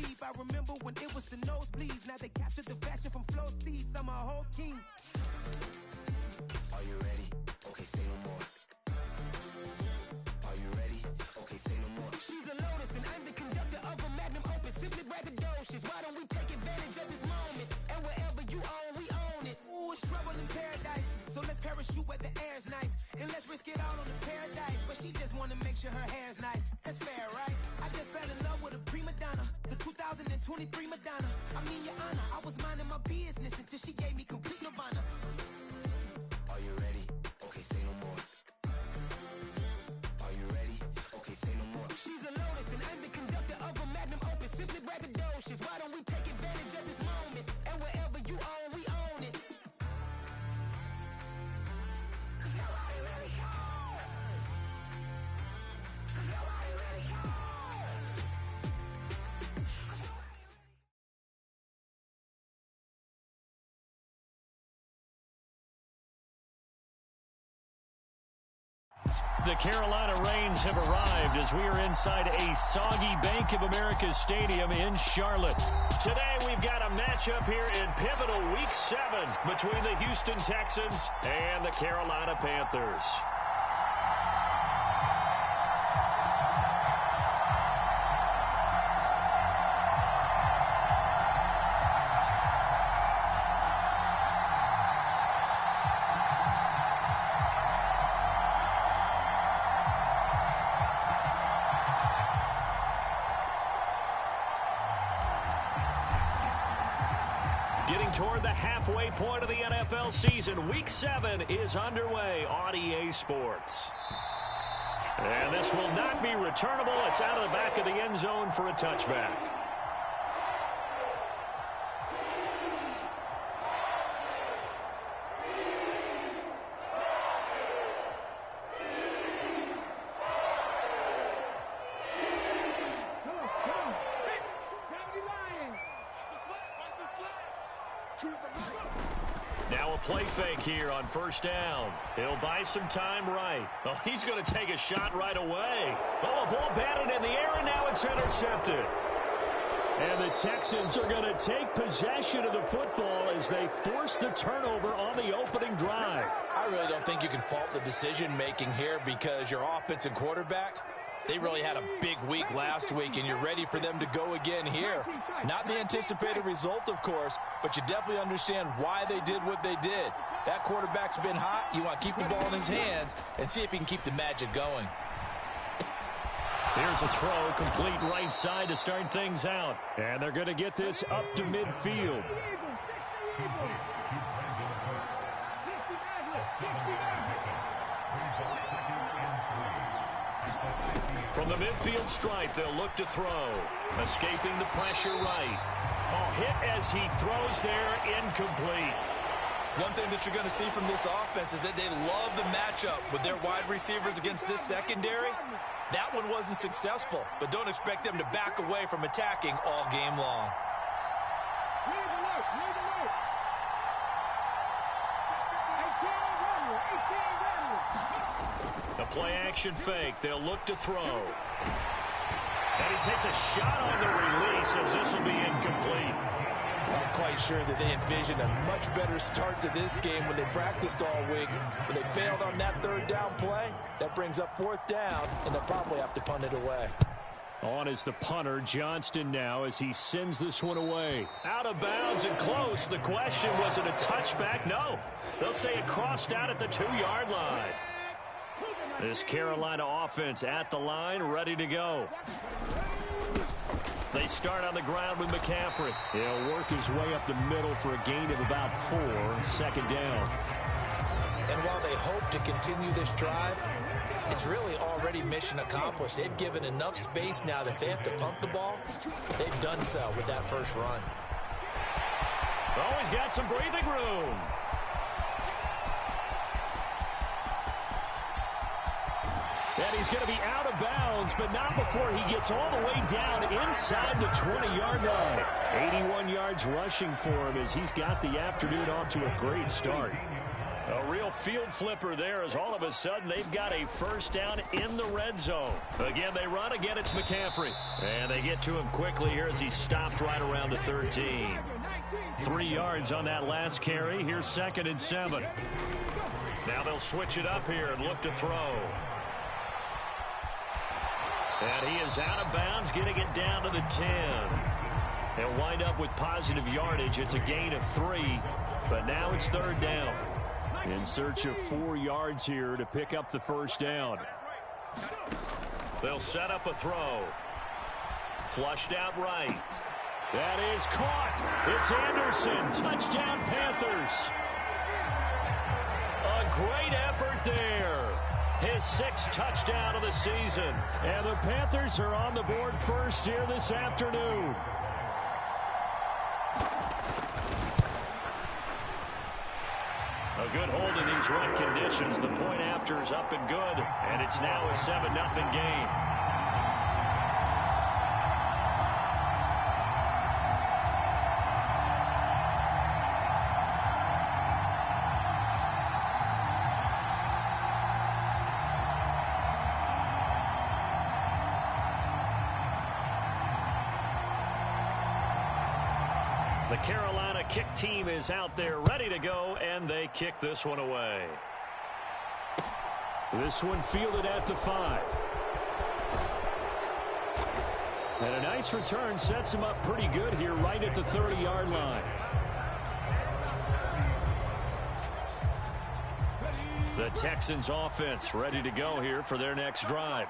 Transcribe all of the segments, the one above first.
sleep. I remember when it was the nosebleeds. Now they captured the fashion from flow seats. I'm a whole king. Are you ready? Okay, say no more. Are you ready? Okay, say no more. She's a lotus and I'm the conductor of a magnum opus. Simply braggadocious. Why don't we take advantage of this moment? And wherever you own, we own it. Ooh, it's trouble in paradise. So let's parachute where the air's nice. And let's risk it all on the paradise. But she just wanna make sure her hair's nice. That's fair, right? I just fell in love with a prima donna. The 2023 Madonna. I mean, your honor, I was minding my business until she gave me complete nirvana. Are you ready? Okay, say no more. Are you ready? Okay, say no more. She's a lotus and I'm the conductor of a magnum opus. Simply braggadocious. Why don't we take advantage of this moment? And wherever you own, we own it. Cause nobody really cares. Cause nobody really cares. The Carolina Rains have arrived as we are inside a soggy Bank of America Stadium in Charlotte. Today we've got a matchup here in pivotal Week 7 between the Houston Texans and the Carolina Panthers. Getting toward the halfway point of the NFL season, Week 7 is underway on EA Sports. And this will not be returnable. It's out of the back of the end zone for a touchback. Now a play fake here on first down. He'll buy some time right. Oh, he's going to take a shot right away. Oh, a ball batted in the air, and now it's intercepted. And the Texans are going to take possession of the football as they force the turnover on the opening drive. I really don't think you can fault the decision-making here because your offense and quarterback, they really had a big week last week, and you're ready for them to go again here. Not the anticipated result, of course, but you definitely understand why they did what they did. That quarterback's been hot. You want to keep the ball in his hands and see if he can keep the magic going. Here's a throw, complete right side to start things out. And they're going to get this up to midfield. From the midfield stripe, they'll look to throw. Escaping the pressure right. Oh, hit as he throws there, incomplete. One thing that you're going to see from this offense is that they love the matchup with their wide receivers against this secondary. That one wasn't successful, but don't expect them to back away from attacking all game long. The play-action fake. They'll look to throw. And he takes a shot on the release as this will be incomplete. I'm quite sure that they envisioned a much better start to this game when they practiced all week. But they failed on that third down play. That brings up fourth down, and they'll probably have to punt it away. On is the punter, Johnston, now as he sends this one away. Out of bounds and close. The question, was it a touchback? No. They'll say it crossed out at the 2-yard line. This Carolina offense at the line, ready to go. They start on the ground with McCaffrey. He'll work his way up the middle for a gain of about 4, second down. And while they hope to continue this drive, it's really already mission accomplished. They've given enough space now that if they have to pump the ball, they've done so with that first run. Oh, he's got some breathing room. And he's going to be out of bounds, but not before he gets all the way down inside the 20-yard line. 81 yards rushing for him as he's got the afternoon off to a great start. A real field flipper there as all of a sudden they've got a first down in the red zone. Again, they run. Again, it's McCaffrey. And they get to him quickly here as he stopped right around the 13. 3 yards on that last carry. Here's 2nd and 7. Now they'll switch it up here and look to throw. And he is out of bounds, getting it down to the 10. He'll wind up with positive yardage. It's a gain of 3, but now it's 3rd down. In search of 4 yards here to pick up the first down. They'll set up a throw. Flushed out right. That is caught. It's Anderson. Touchdown, Panthers. A great effort there. His 6th touchdown of the season. And the Panthers are on the board first here this afternoon. A good hold in these run conditions. The point after is up and good, and it's now a 7-0 game. The Carolina kick team is out there ready to go, and they kick this one away. This one fielded at the 5. And a nice return sets him up pretty good here right at the 30-yard line. The Texans offense ready to go here for their next drive.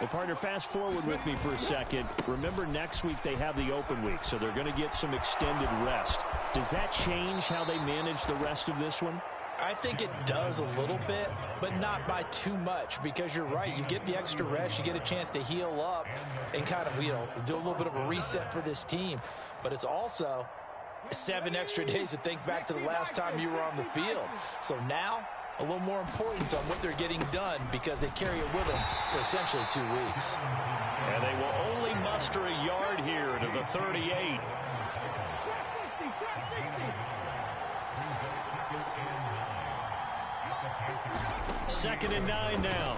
Well, partner, fast forward with me for a second. Remember, next week they have the open week, so they're going to get some extended rest. Does that change how they manage the rest of this one? I think it does a little bit, but not by too much, because you're right. You get the extra rest. You get a chance to heal up and kind of, do a little bit of a reset for this team. But it's also 7 extra days to think back to the last time you were on the field. So now, a little more importance on what they're getting done because they carry it with them for essentially 2 weeks. And they will only muster a yard here to the 38. Second and 9 now.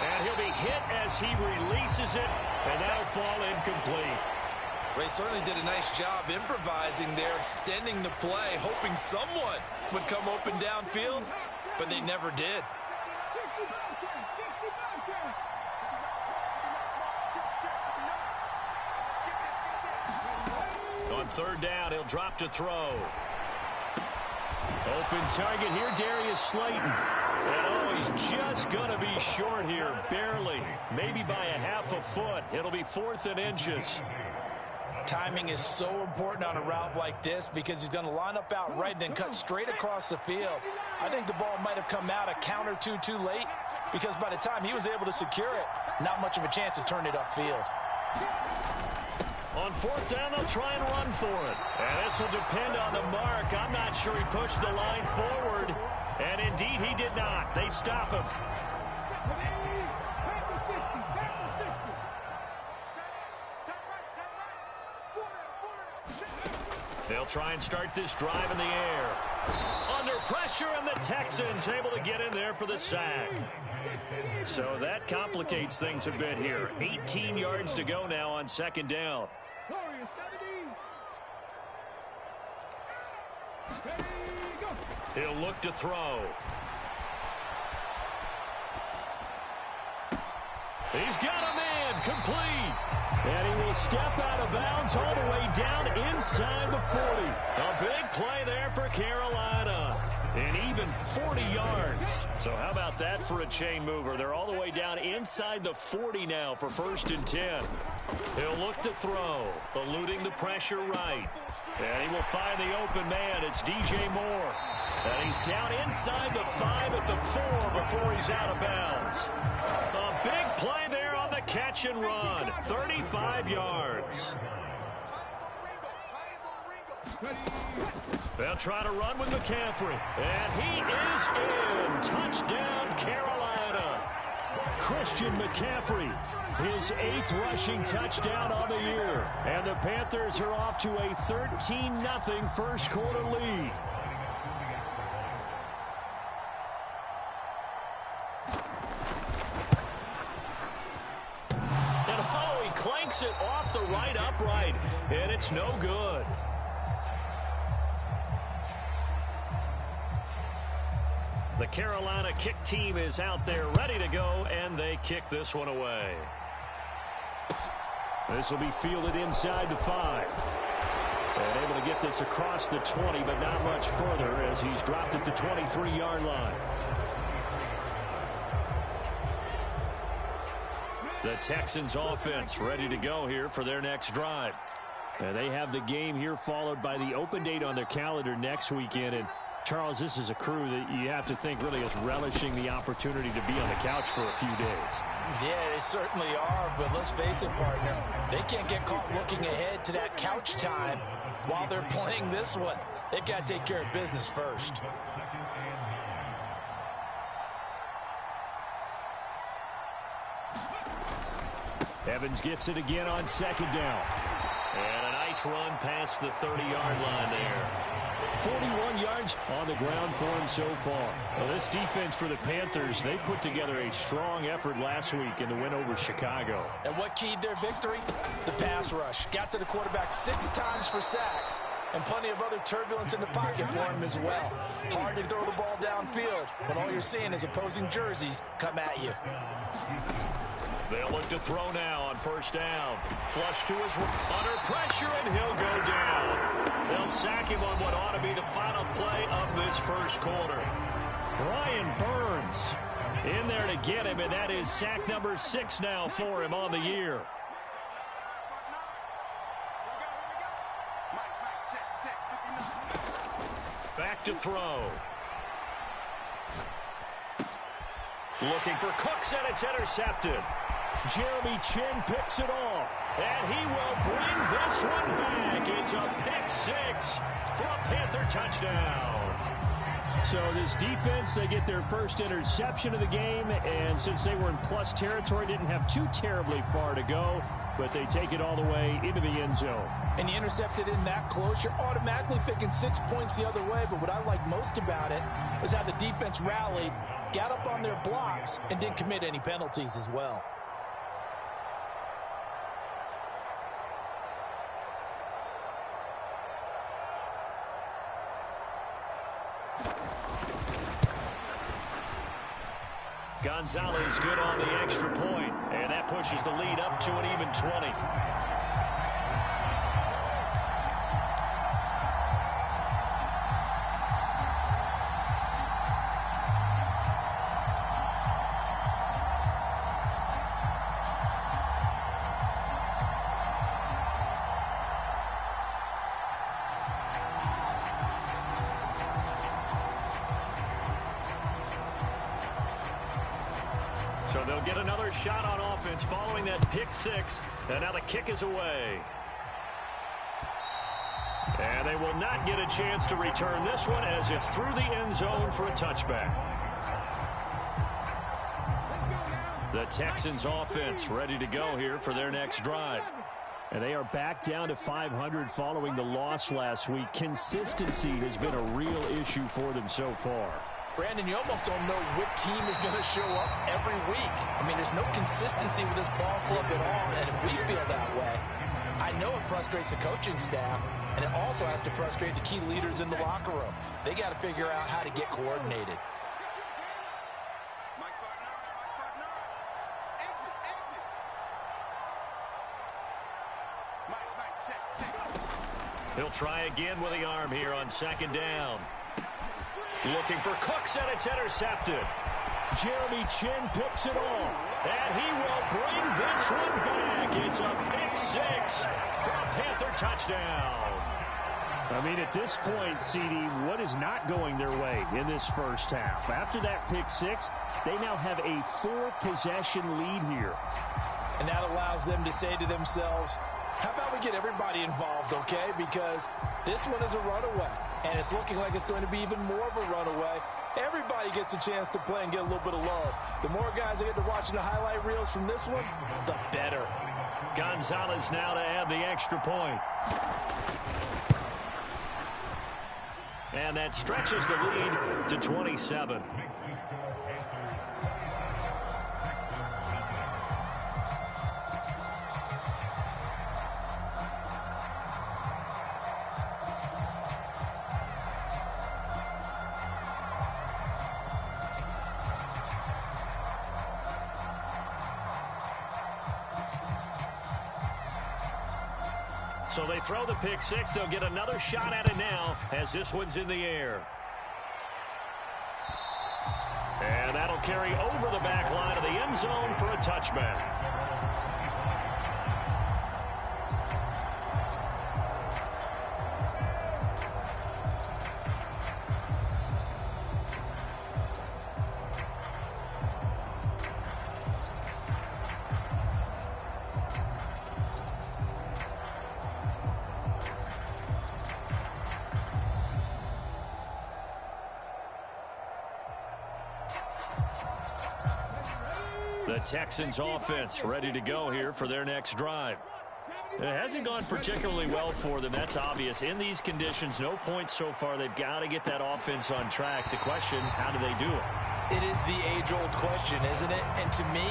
And he'll be hit as he releases it, and that'll fall incomplete. They certainly did a nice job improvising there, extending the play, hoping someone would come open downfield, but they never did. On 3rd down, he'll drop to throw. Open target here, Darius Slayton. And he's just going to be short here, barely. Maybe by a half a foot. It'll be 4th and inches. Timing is so important on a route like this because he's going to line up out right and then cut straight across the field. I think the ball might have come out a count or two too late because by the time he was able to secure it, not much of a chance to turn it upfield. On 4th down, they'll try and run for it. And this will depend on the mark. I'm not sure he pushed the line forward. And indeed, he did not. They stop him. They'll try and start this drive in the air. Under pressure, and the Texans able to get in there for the sack. So that complicates things a bit here. 18 yards to go now on 2nd down. He'll look to throw. He's got a man, complete. And he will step out of bounds all the way down inside the 40. A big play there for Carolina. And even 40 yards. So how about that for a chain mover? They're all the way down inside the 40 now for 1st and 10. He'll look to throw, eluding the pressure right. And he will find the open man. It's DJ Moore. And he's down inside the 5 at the 4 before he's out of bounds. A big play there on the catch and run. 35 yards. They'll try to run with McCaffrey. And he is in. Touchdown, Carolina. Christian McCaffrey his 8th rushing touchdown on the year. And the Panthers are off to a 13-0 first quarter lead. And oh, he clanks it off the right upright, and it's no good. The Carolina kick team is out there ready to go, and they kick this one away. This will be fielded inside the 5. And able to get this across the 20, but not much further as he's dropped it to 23-yard line. The Texans offense ready to go here for their next drive. And they have the game here followed by the open date on their calendar next weekend. And Charles, this is a crew that you have to think really is relishing the opportunity to be on the couch for a few days. Yeah, they certainly are, but let's face it, partner. They can't get caught looking ahead to that couch time while they're playing this one. They've got to take care of business first. Evans gets it again on 2nd down. And a nice run past the 30-yard line there. 41 yards on the ground for him so far. Well, this defense for the Panthers, they put together a strong effort last week in the win over Chicago. And what keyed their victory? The pass rush. Got to the quarterback 6 times for sacks. And plenty of other turbulence in the pocket for him as well. Hard to throw the ball downfield when all you're seeing is opposing jerseys come at you. They'll look to throw now on 1st down. Flush to his under pressure, and he'll go down. They'll sack him on what ought to be the final play of this first quarter. Brian Burns in there to get him, and that is sack number 6 now for him on the year. Back to throw. Looking for Cooks, and it's intercepted. Jeremy Chin picks it off, and he will bring this one back. It's a pick 6 for a Panther touchdown. So this defense, they get their first interception of the game, and since they were in plus territory, didn't have too terribly far to go, but they take it all the way into the end zone. And you intercepted in that close, you're automatically picking 6 points the other way, but what I like most about it is how the defense rallied, got up on their blocks, and didn't commit any penalties as well. Gonzalez good on the extra point, and that pushes the lead up to an even 20. So they'll get another shot on offense following that pick 6, and now the kick is away. And they will not get a chance to return this one as it's through the end zone for a touchback. The Texans offense ready to go here for their next drive. And they are back down to 500 following the loss last week. Consistency has been a real issue for them so far. Brandon, you almost don't know what team is going to show up every week. I mean, there's no consistency with this ball club at all, and if we feel that way, I know it frustrates the coaching staff, and it also has to frustrate the key leaders in the locker room. They got to figure out how to get coordinated. He'll try again with the arm here on 2nd down. Looking for Cooks, and it's intercepted. Jeremy Chin picks it off, and he will bring this one back. It's a pick 6 for a Panther touchdown. I mean, at this point, CD, what is not going their way in this first half? After that pick 6, they now have a 4-possession lead here. And that allows them to say to themselves, how about we get everybody involved, okay? Because this one is a runaway. And it's looking like it's going to be even more of a runaway. Everybody gets a chance to play and get a little bit of love. The more guys that get to watching the highlight reels from this one, the better. Gonzalez now to add the extra point. And that stretches the lead to 27. So they throw the pick six. They'll get another shot at it now as this one's in the air. And that'll carry over the back line of the end zone for a touchback. The Texans offense ready to go here for their next drive. It hasn't gone particularly well for them. That's obvious. In these conditions, no points so far. They've got to get that offense on track. The question, how do they do it? It is the age-old question, isn't it? And to me,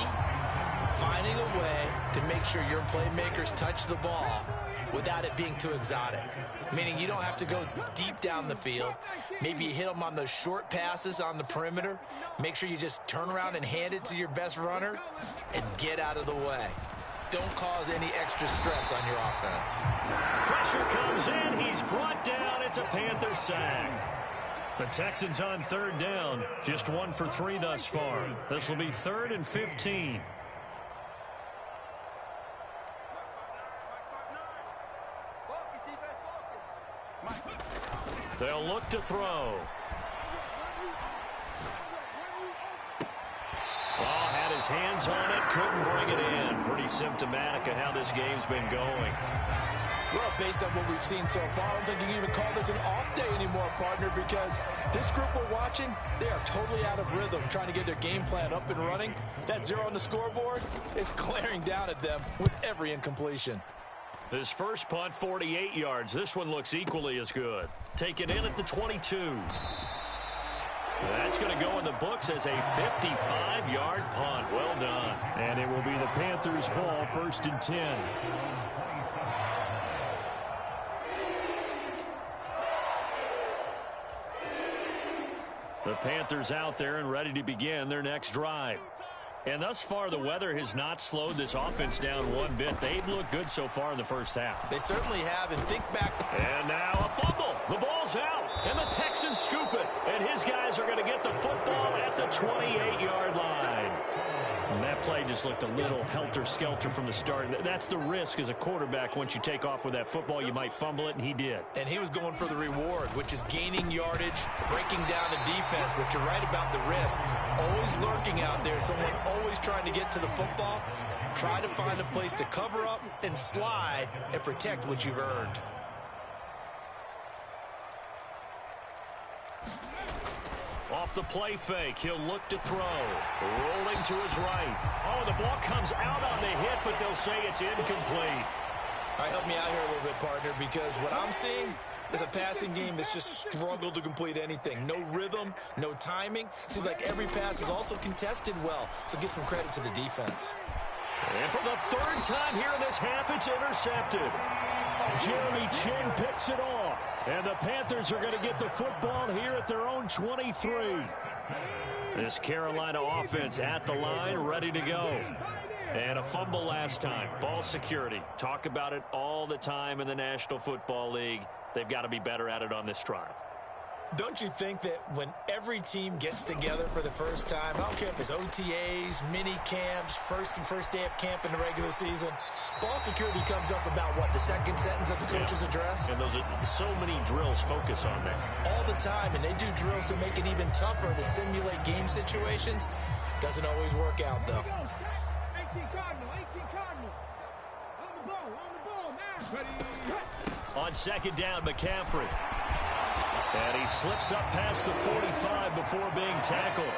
finding a way to make sure your playmakers touch the ball without it being too exotic. Meaning you don't have to go deep down the field. Maybe you hit them on those short passes on the perimeter. Make sure you just turn around and hand it to your best runner and get out of the way. Don't cause any extra stress on your offense. Pressure comes in. He's brought down. It's a Panther sack. The Texans on third down. Just 1 for 3 thus far. This will be 3rd and 15. They'll look to throw. Oh, had his hands on it, couldn't bring it in. Pretty symptomatic of how this game's been going. Well, based on what we've seen so far, I don't think you can even call this an off day anymore, partner, because this group we're watching, they are totally out of rhythm, trying to get their game plan up and running. That 0 on the scoreboard is glaring down at them with every incompletion. His first punt, 48 yards. This one looks equally as good. Taken in at the 22. That's going to go in the books as a 55-yard punt. Well done. And it will be the Panthers' ball, 1st and 10. The Panthers out there and ready to begin their next drive. And thus far, the weather has not slowed this offense down one bit. They've looked good so far in the first half. They certainly have, and think back. And now a fumble. The ball's out, and the Texans scoop it. And his guys are going to get the football at the 28-yard line. And that play just looked a little helter-skelter from the start. That's the risk as a quarterback. Once you take off with that football, you might fumble it, and he did. And he was going for the reward, which is gaining yardage, breaking down the defense. But you're right about the risk. Always lurking out there, someone always trying to get to the football. Try to find a place to cover up and slide and protect what you've earned. Off the play fake, he'll look to throw. Rolling to his right. Oh, the ball comes out on the hit, but they'll say it's incomplete. All right, help me out here a little bit, partner, because what I'm seeing is a passing game that's just struggled to complete anything. No rhythm, no timing. Seems like every pass is also contested well, so give some credit to the defense. And for the 3rd time here in this half, it's intercepted. Jeremy Chin picks it off. And the Panthers are going to get the football here at their own 23. This Carolina offense at the line, ready to go. And a fumble last time. Ball security. Talk about it all the time in the National Football League. They've got to be better at it on this drive. Don't you think that when every team gets together for the first time, I don't care if it's OTAs, mini camps, first day of camp in the regular season, ball security comes up about, what, the 2nd sentence of the coach's address? And those are so many drills focus on that. All the time, and they do drills to make it even tougher to simulate game situations. Doesn't always work out, though. 18 Cardinal. On the ball now. Ready. On 2nd down, McCaffrey. And he slips up past the 45 before being tackled.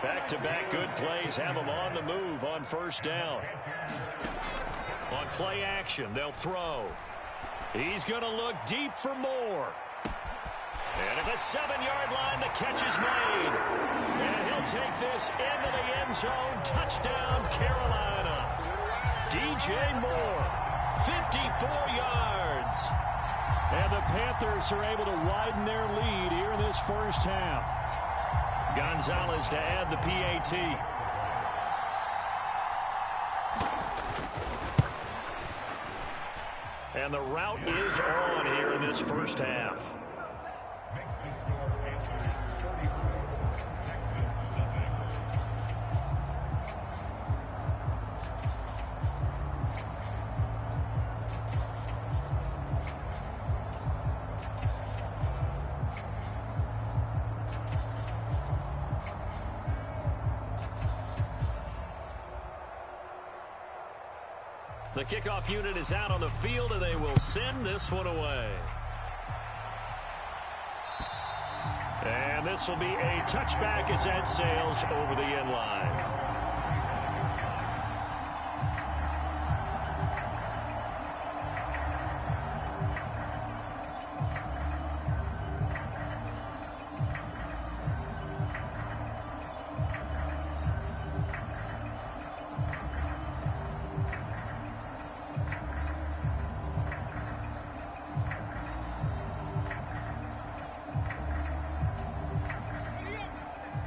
Back-to-back good plays have him on the move on first down. On play action, they'll throw. He's going to look deep for more. And at the 7-yard line, the catch is made. And he'll take this into the end zone. Touchdown, Carolina. DJ Moore, 54 yards. And the Panthers are able to widen their lead here in this first half. Gonzalez to add the PAT. And the route is on here in this first half. The kickoff unit is out on the field, and they will send this one away. And this will be a touchback as that sails over the end line.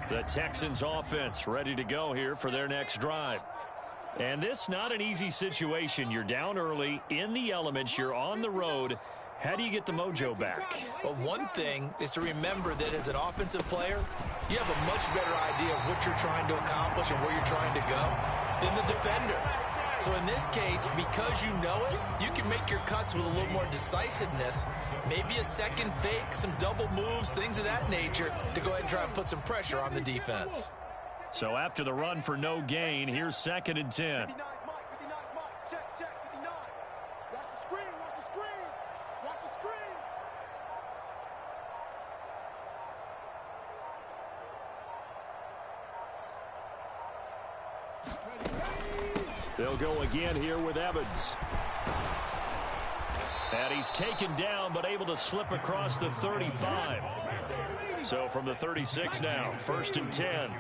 The Texans offense ready to go here for their next drive. And this not an easy situation. You're down early, in the elements, you're on the road. How do you get the mojo back? Well, one thing is to remember that as an offensive player, you have a much better idea of what you're trying to accomplish and where you're trying to go than the defender. So in this case, because you know it, you can make your cuts with a little more decisiveness, maybe a second fake, some double moves, things of that nature, to go ahead and try and put some pressure on the defense. So after the run for no gain, here's 2nd and 10. 59, Mike. 59, Mike. Check, 59. Watch the screen, watch the screen. Watch the screen. They'll go again here with Evans. And he's taken down, but able to slip across the 35. So from the 36 now, 1st and 10.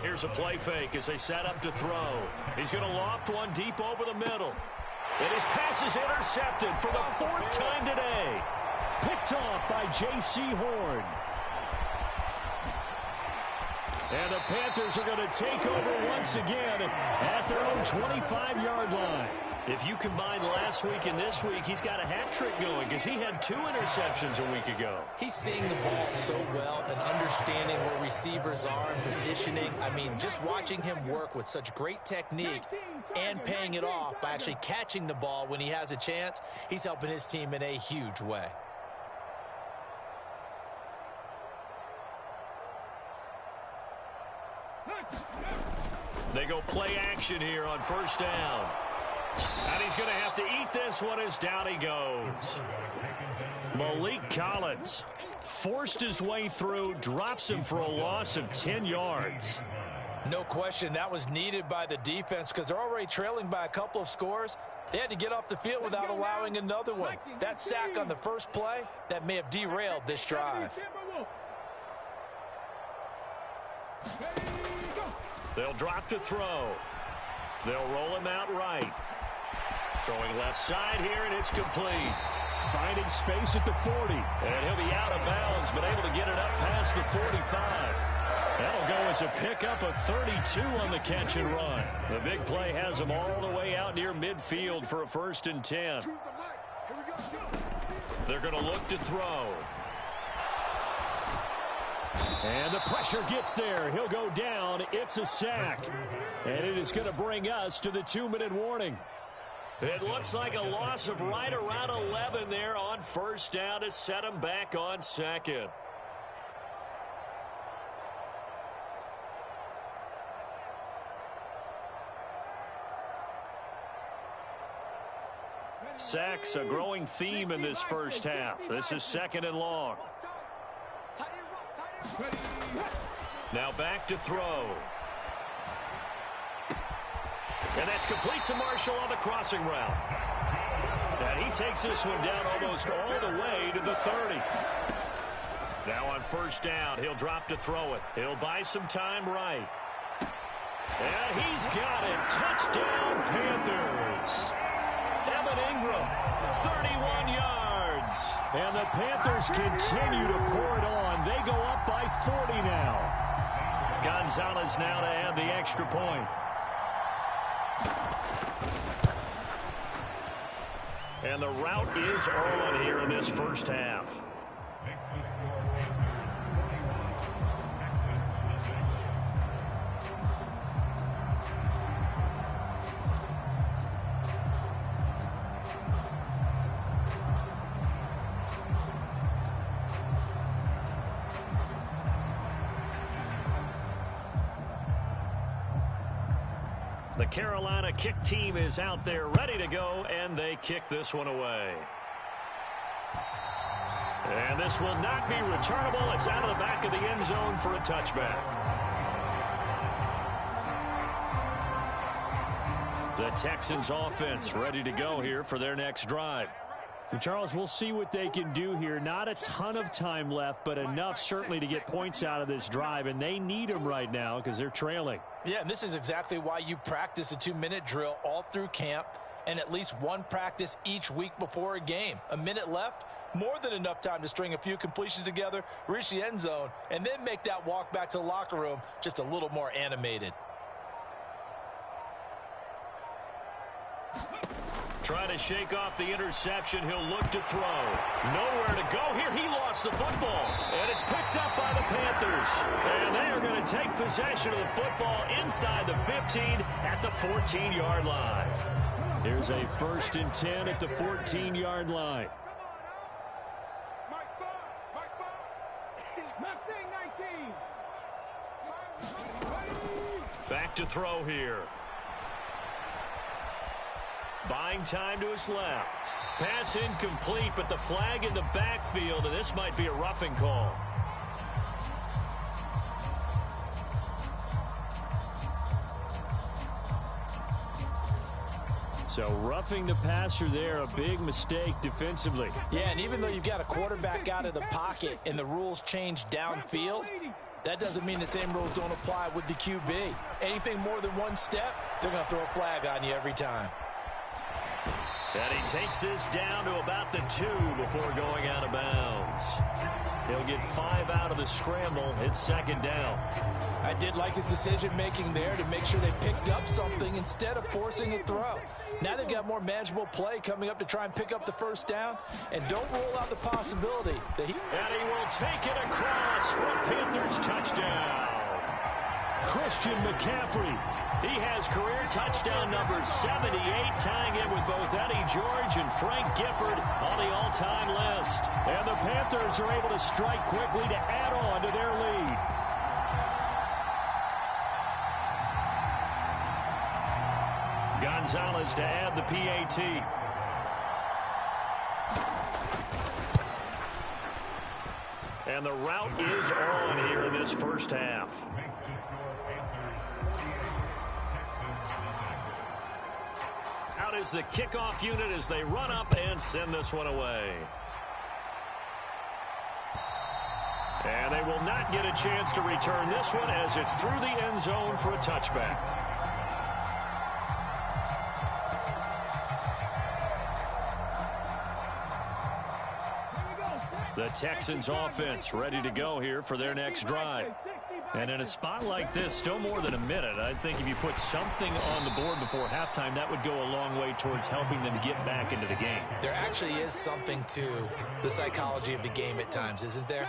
Here's a play fake as they set up to throw. He's going to loft one deep over the middle. And his pass is intercepted for the 4th time today. Picked off by J.C. Horn. And the Panthers are going to take over once again at their own 25-yard line. If you combine last week and this week, he's got a hat trick going because he had 2 interceptions a week ago. He's seeing the ball so well and understanding where receivers are and positioning. I mean, just watching him work with such great technique and paying it off by actually catching the ball when he has a chance, he's helping his team in a huge way. They go play action here on 1st down. And he's going to have to eat this one as down he goes. Malik Collins forced his way through, drops him for a loss of 10 yards. No question, that was needed by the defense because they're already trailing by a couple of scores. They had to get off the field without allowing another one. That sack on the first play, that may have derailed this drive. They'll drop to throw. They'll roll him out right. Throwing left side here, and it's complete. Finding space at the 40. And he'll be out of bounds, but able to get it up past the 45. That'll go as a pickup of 32 on the catch and run. The big play has him all the way out near midfield for a 1st and 10. They're going to look to throw. And the pressure gets there. He'll go down. It's a sack. And it is going to bring us to the 2-minute warning. It looks like a loss of right around 11 there on 1st down to set him back on 2nd. Sacks, a growing theme in this first half. This is 2nd and long. Now back to throw. And that's complete to Marshall on the crossing route. And he takes this one down almost all the way to the 30. Now on 1st down, he'll drop to throw it. He'll buy some time right. And he's got it. Touchdown, Panthers. Evan Ingram, 31 yards. And the Panthers continue to pour it on. They go up by 40 now. Gonzalez now to add the extra point. And the route is on here in this first half. The Carolina kick team is out there ready to go, and they kick this one away. And this will not be returnable. It's out of the back of the end zone for a touchback. The Texans offense ready to go here for their next drive. And Charles, we'll see what they can do here. Not a ton of time left, but enough certainly to get points out of this drive, and they need them right now because they're trailing. Yeah, and this is exactly why you practice a 2-minute drill all through camp and at least one practice each week before a game. A minute left, more than enough time to string a few completions together, reach the end zone, and then make that walk back to the locker room just a little more animated. Trying to shake off the interception. He'll look to throw. Nowhere to go here. He lost the football. And it's picked up by the Panthers. And they are going to take possession of the football inside the 15 at the 14-yard line. There's a 1st and 10 at the 14-yard line. Back to throw here. Buying time to his left. Pass incomplete, but the flag in the backfield, and this might be a roughing call. So roughing the passer there, a big mistake defensively. Yeah, and even though you've got a quarterback out of the pocket and the rules change downfield, that doesn't mean the same rules don't apply with the QB. Anything more than one step, they're going to throw a flag on you every time. And he takes this down to about the 2 before going out of bounds. He'll get 5 out of the scramble. It's 2nd down. I did like his decision-making there to make sure they picked up something instead of forcing a throw. Now they've got more manageable play coming up to try and pick up the 1st down. And don't rule out the possibility that he... And he will take it across for a Panthers touchdown. Christian McCaffrey. He has career touchdown number 78, tying it with both Eddie George and Frank Gifford on the all-time list. And the Panthers are able to strike quickly to add on to their lead. Gonzalez to add the PAT. And the route is on here in this first half. Out is the kickoff unit as they run up and send this one away. And they will not get a chance to return this one as it's through the end zone for a touchback. The Texans offense ready to go here for their next drive. And in a spot like this, still more than a minute, I think if you put something on the board before halftime, that would go a long way towards helping them get back into the game. There actually is something to the psychology of the game at times, isn't there?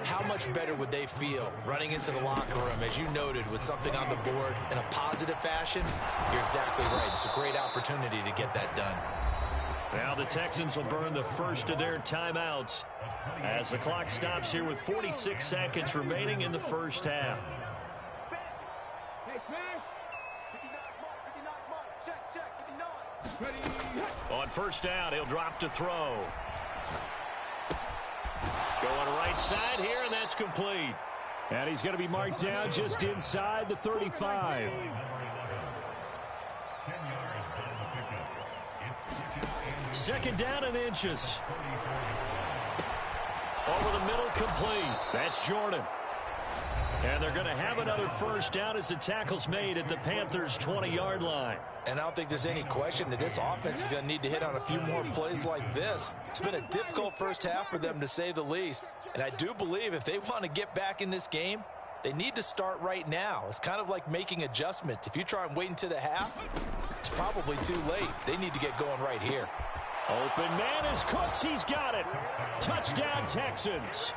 How much better would they feel running into the locker room, as you noted, with something on the board in a positive fashion? You're exactly right. It's a great opportunity to get that done. Now the Texans will burn the first of their timeouts as the clock stops here with 46 seconds remaining in the first half. check, 59. On first down, he'll drop to throw. Going right side here, and that's complete. And he's going to be marked down just inside the 35. Second down and inches. Over the middle, complete. That's Jordan. And they're going to have another first down as the tackle's made at the Panthers' 20-yard line. And I don't think there's any question that this offense is going to need to hit on a few more plays like this. It's been a difficult first half for them, to say the least. And I do believe if they want to get back in this game, they need to start right now. It's kind of like making adjustments. If you try and wait until the half, it's probably too late. They need to get going right here. Open man is Cooks. He's got it. Touchdown, Texans.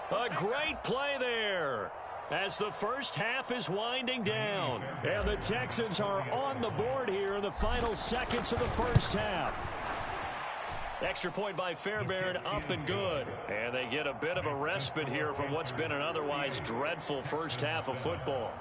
A great play there as the first half is winding down. And the Texans are on the board here in the final seconds of the first half. Extra point by Fairbairn, up and good. And they get a bit of a respite here from what's been an otherwise dreadful first half of football.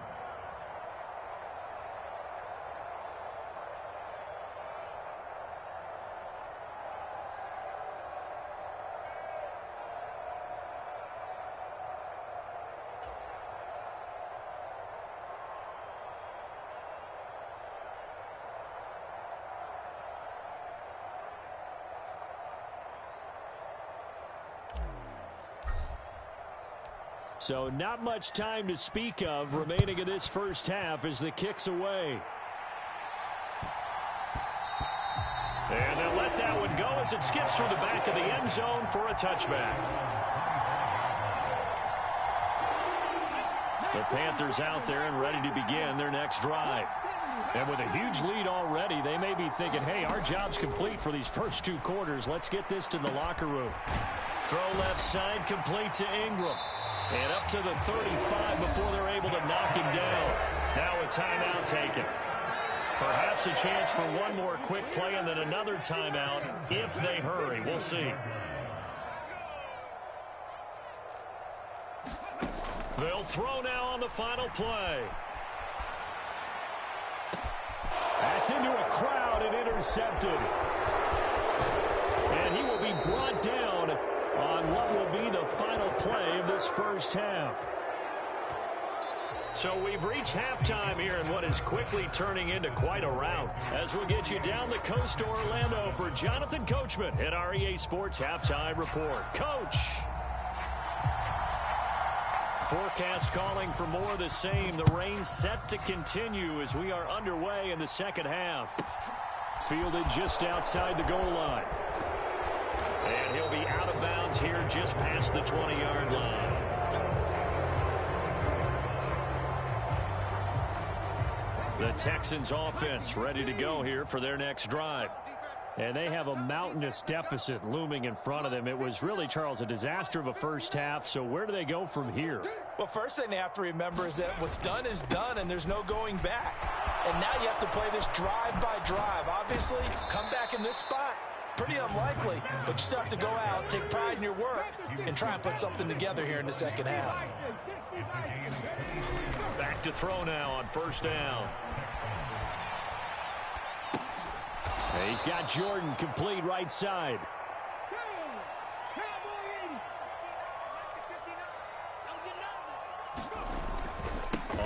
So not much time to speak of remaining in this first half as the kick's away. And they'll let that one go as it skips through the back of the end zone for a touchback. The Panthers out there and ready to begin their next drive. And with a huge lead already, they may be thinking, hey, our job's complete for these first two quarters. Let's get this to the locker room. Throw left side, complete to Ingram. And up to the 35 before they're able to knock him down. Now a timeout taken. Perhaps a chance for one more quick play and then another timeout if they hurry. We'll see. They'll throw now on the final play. That's into a crowd and intercepted. And he will be brought down on what will be the final play of this first half. So we've reached halftime here in what is quickly turning into quite a rout. As we'll get you down the coast to Orlando for Jonathan Coachman at our EA Sports Halftime Report. Coach! Forecast calling for more of the same. The rain set to continue as we are underway in the second half. Fielded just outside the goal line. And he'll be out of bounds here just past the 20-yard line. The Texans offense ready to go here for their next drive. And they have a mountainous deficit looming in front of them. It was really, Charles, a disaster of a first half. So where do they go from here? Well, first thing they have to remember is that what's done is done and there's no going back. And now you have to play this drive by drive. Obviously, come back in this spot. Pretty unlikely, but you still have to go out, take pride in your work, and try and put something together here in the second half. Back to throw now on first down. He's got Jordan complete right side.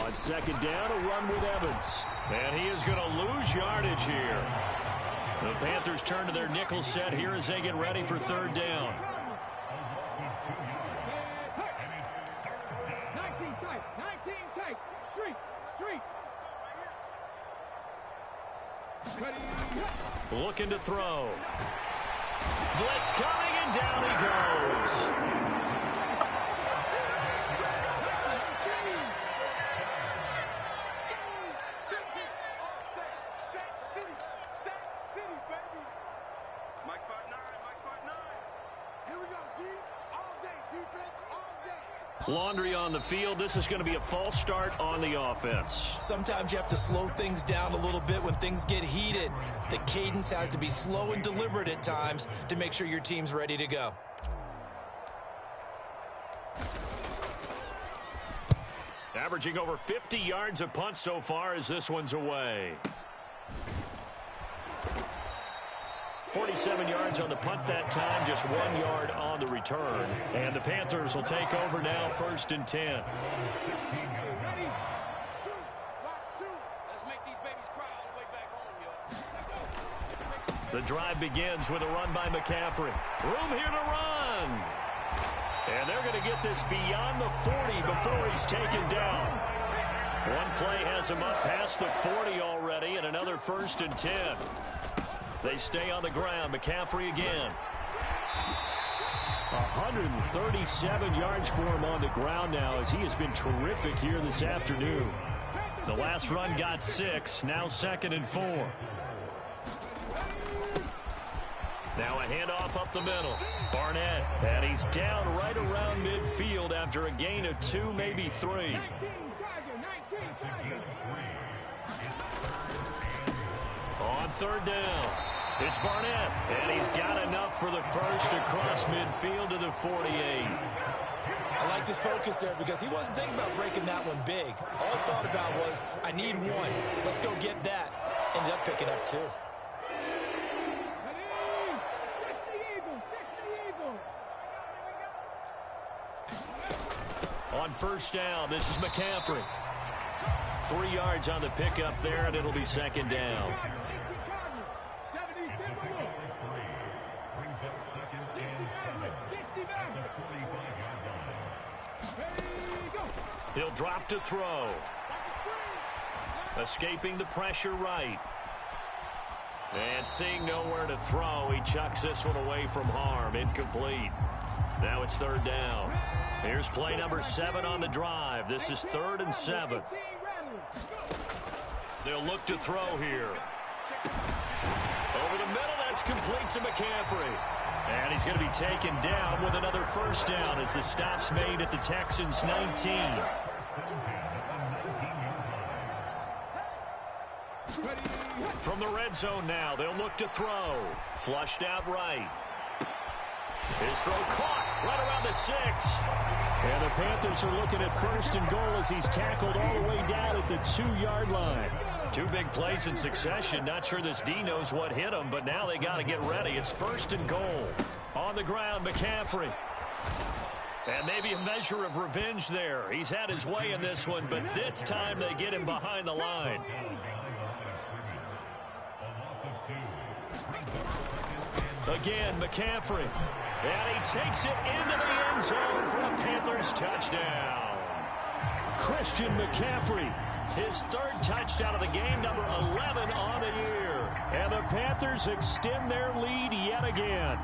On second down, a run with Evans. And he is going to lose yardage here. The Panthers turn to their nickel set here as they get ready for third down. 19 tight. Street. Looking to throw. Blitz coming, and down he goes. Laundry on the field. This is going to be a false start on the offense. Sometimes you have to slow things down a little bit when things get heated. The cadence has to be slow and deliberate at times to make sure your team's ready to go. Averaging over 50 yards a punt so far as this one's away. 47 yards on the punt that time, just 1 yard on the return. And the Panthers will take over now, 1st and 10. Let's make these babies cry all the way back home, yo. The drive begins with a run by McCaffrey. Room here to run. And they're going to get this beyond the 40 before he's taken down. One play has him up past the 40 already, and another 1st and 10. They stay on the ground. McCaffrey again. 137 yards for him on the ground now, as he has been terrific here this afternoon. The last run got 6. Now 2nd and 4. Now a handoff up the middle. Barnett. And he's down right around midfield after a gain of 2, maybe 3. On 3rd down, it's Barnett, and he's got enough for the first across midfield to the 48. I like his focus there because he wasn't thinking about breaking that one big. All he thought about was, I need 1. Let's go get that. Ended up picking up 2. On 1st down, this is McCaffrey. 3 yards on the pickup there, and it'll be 2nd down. He'll drop to throw. Escaping the pressure right. And seeing nowhere to throw, he chucks this one away from harm. Incomplete. Now it's 3rd down. Here's play number 7 on the drive. This is 3rd and 7. They'll look to throw here. Over the middle, that's complete to McCaffrey. And he's going to be taken down with another 1st down as the stop's made at the Texans' 19. From the red zone now, they'll look to throw. Flushed out right. His throw caught right around the 6. And the Panthers are looking at 1st and goal as he's tackled all the way down at the 2-yard line. 2 big plays in succession. Not sure this D knows what hit him, but now they got to get ready. It's 1st and goal. On the ground, McCaffrey. And maybe a measure of revenge there. He's had his way in this one, but this time they get him behind the line. Again, McCaffrey. And he takes it into the end zone for a Panthers touchdown. Christian McCaffrey. His 3rd touchdown of the game, number 11 on the year. And the Panthers extend their lead yet again.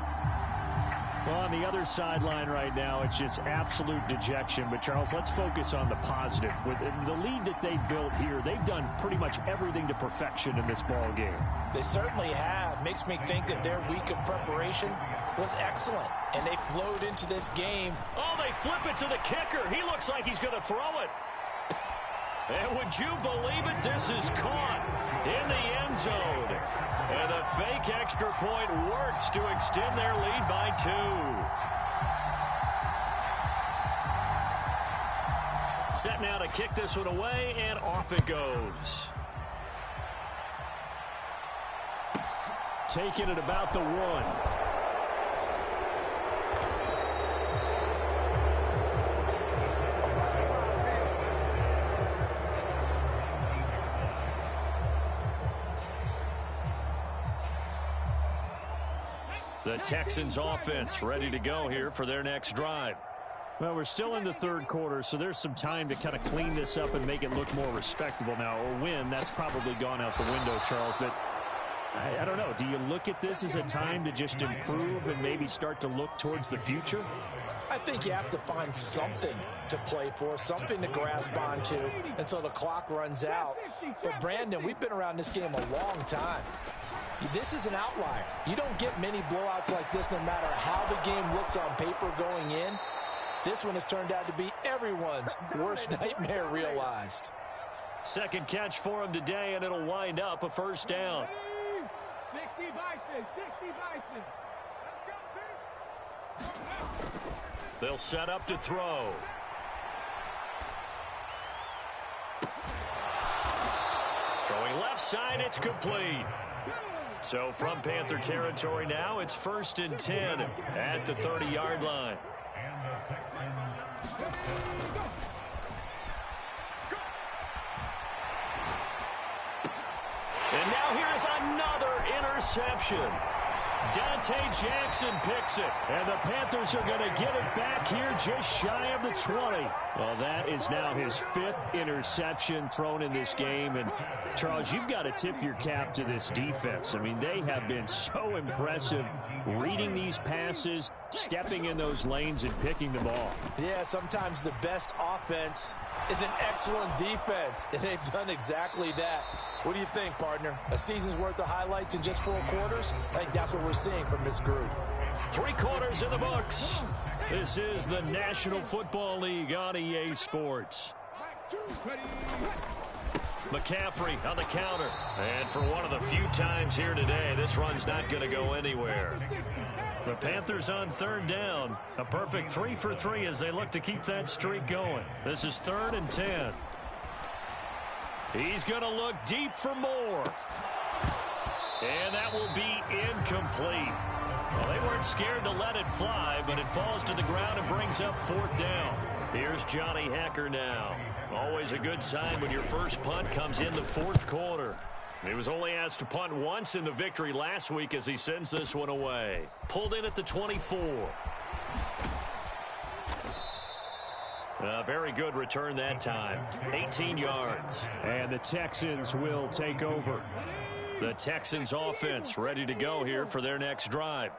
Well, on the other sideline right now, it's just absolute dejection. But, Charles, let's focus on the positive. With the lead that they built here, they've done pretty much everything to perfection in this ball game. They certainly have. Makes me think that their week of preparation was excellent. And they flowed into this game. Oh, they flip it to the kicker. He looks like he's going to throw it. And would you believe it? This is caught in the end zone. And the fake extra point works to extend their lead by 2. Set now to kick this one away, and off it goes. Taking it about the 1. The Texans offense ready to go here for their next drive. Well, we're still in the 3rd quarter, so there's some time to kind of clean this up and make it look more respectable now. A win, that's probably gone out the window, Charles. But I don't know. Do you look at this as a time to just improve and maybe start to look towards the future? I think you have to find something to play for, something to grasp onto until the clock runs out. But, Brandon, we've been around this game a long time. This is an outlier. You don't get many blowouts like this no matter how the game looks on paper going in. This one has turned out to be everyone's worst nightmare realized. 2nd catch for him today, and it'll wind up a 1st down. 60 Bison, 60 Bison. Let's go, team. They'll set up to throw. Throwing left offside. It's complete. So from Panther territory now, it's 1st and 10 at the 30-yard line. And now here's another interception. Dante Jackson picks it, and the Panthers are going to get it back here just shy of the 20. Well, that is now his 5th interception thrown in this game. And, Charles, you've got to tip your cap to this defense. I mean, they have been so impressive reading these passes, stepping in those lanes, and picking them off. Yeah, sometimes the best offense is an excellent defense, and they've done exactly that. What do you think, partner? A season's worth of highlights in just 4 quarters? I think that's what we're seeing from this group. 3 quarters in the books. This is the National Football League on EA Sports. McCaffrey on the counter. And for one of the few times here today, this run's not going to go anywhere. The Panthers on 3rd down. A perfect 3 for 3 as they look to keep that streak going. This is 3rd and 10. He's going to look deep for more. And that will be incomplete. Well, they weren't scared to let it fly, but it falls to the ground and brings up 4th down. Here's Johnny Hacker now. Always a good sign when your first punt comes in the 4th quarter. He was only asked to punt once in the victory last week as he sends this one away. Pulled in at the 24. A very good return that time. 18 yards. And the Texans will take over. The Texans offense ready to go here for their next drive.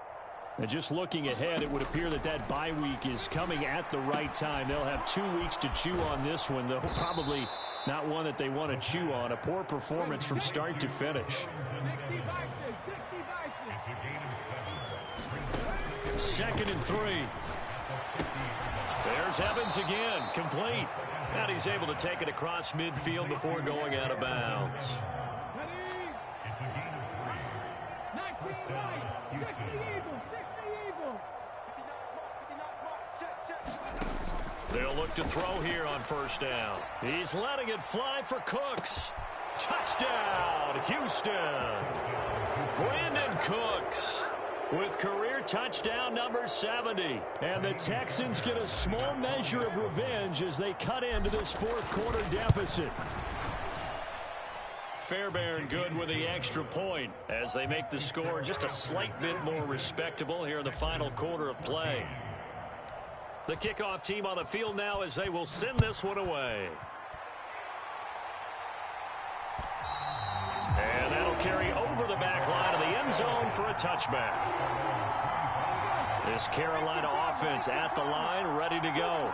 And just looking ahead, it would appear that that bye week is coming at the right time. They'll have 2 weeks to chew on this one, though probably not one that they want to chew on. A poor performance from start to finish. 2nd and 3. There's Evans again, complete. And he's able to take it across midfield before going out of bounds. They'll look to throw here on 1st down. He's letting it fly for Cooks. Touchdown, Houston. Brandon Cooks with career touchdown number 70. And the Texans get a small measure of revenge as they cut into this 4th quarter deficit. Fairbairn good with the extra point as they make the score just a slight bit more respectable here in the final quarter of play. The kickoff team on the field now as they will send this one away. And that'll carry over the back line of the end zone for a touchback. This Carolina offense at the line, ready to go.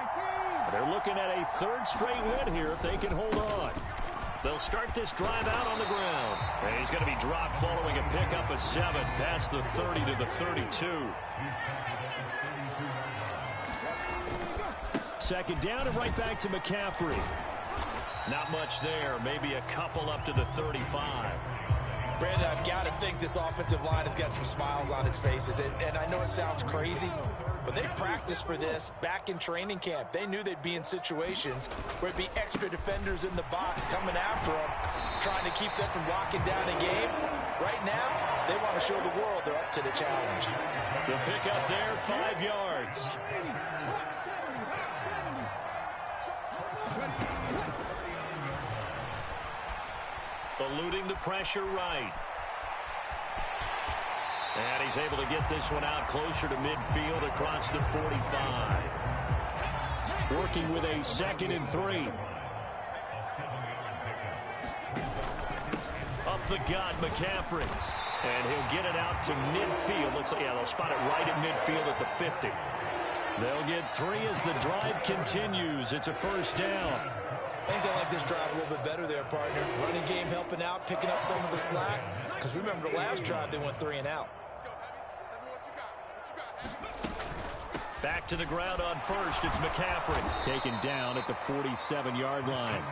They're looking at a 3rd straight win here if they can hold on. They'll start this drive out on the ground. And he's going to be dropped following a pickup of 7 past the 30 to the 32. 2nd down and right back to McCaffrey. Not much there. Maybe a couple up to the 35. Brandon, I've got to think this offensive line has got some smiles on its faces. And I know it sounds crazy, but they practiced for this back in training camp. They knew they'd be in situations where it'd be extra defenders in the box coming after them, trying to keep them from locking down a game. Right now, they want to show the world they're up to the challenge. The pickup there, 5 yards. Eluding the pressure right. And he's able to get this one out closer to midfield across the 45. Working with a 2nd and 3. Up the gut, McCaffrey. And he'll get it out to midfield. Let's see, yeah, they'll spot it right at midfield at the 50. They'll get 3 as the drive continues. It's a 1st down. I think they like this drive a little bit better there, partner. Running game helping out, picking up some of the slack. Because remember the last drive, they went 3 and out. Back to the ground on 1st. It's McCaffrey. Taken down at the 47-yard line.